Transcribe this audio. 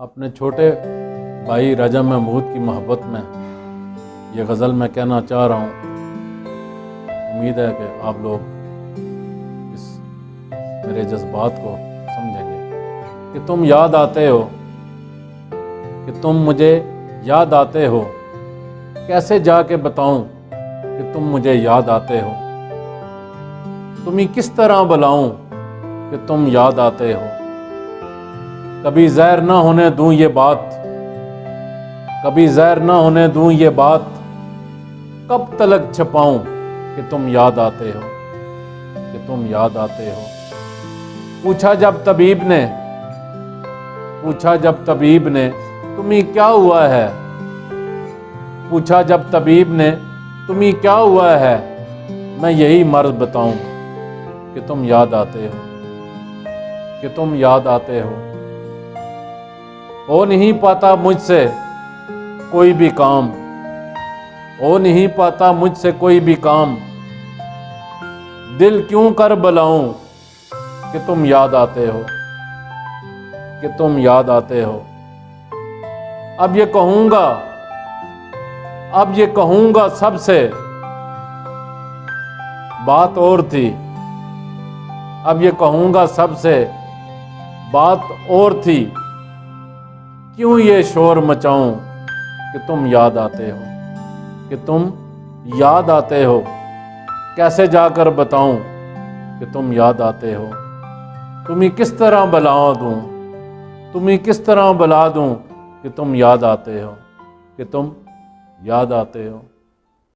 अपने छोटे भाई रजा महमूद की मोहब्बत में ये गज़ल मैं कहना चाह रहा हूँ। उम्मीद है कि आप लोग इस मेरे जज्बात को समझेंगे। कि तुम याद आते हो, कि तुम मुझे याद आते हो, कैसे जाके बताऊं कि तुम मुझे याद आते हो। तुम्हें किस तरह बुलाऊं कि तुम याद आते हो। कभी ज़हर ना होने दूं ये बात, कभी ज़हर ना होने दूं ये बात, कब तलक छपाऊं कि तुम याद आते हो, कि तुम याद आते हो। पूछा जब तबीब ने, पूछा जब तबीब ने तुम्हें क्या हुआ है। पूछा जब तबीब ने तुम्हें क्या हुआ है, मैं यही मर्ज़ बताऊं कि तुम याद आते हो, कि तुम याद आते हो नहीं पाता मुझसे कोई भी काम, हो नहीं पाता मुझसे कोई भी काम, दिल क्यों कर बुलाऊं कि तुम याद आते हो, कि तुम याद आते हो। अब ये कहूंगा, अब ये कहूंगा सबसे, बात और थी। अब ये कहूंगा सबसे, बात और थी। क्यों ये शोर मचाऊं कि तुम याद आते हो, कि तुम याद आते हो। कैसे जाकर बताऊं कि तुम याद आते हो। तुम्हें किस तरह बुला दूं, तुम्हें किस तरह बुला दूं कि तुम याद आते हो, कि तुम याद आते हो।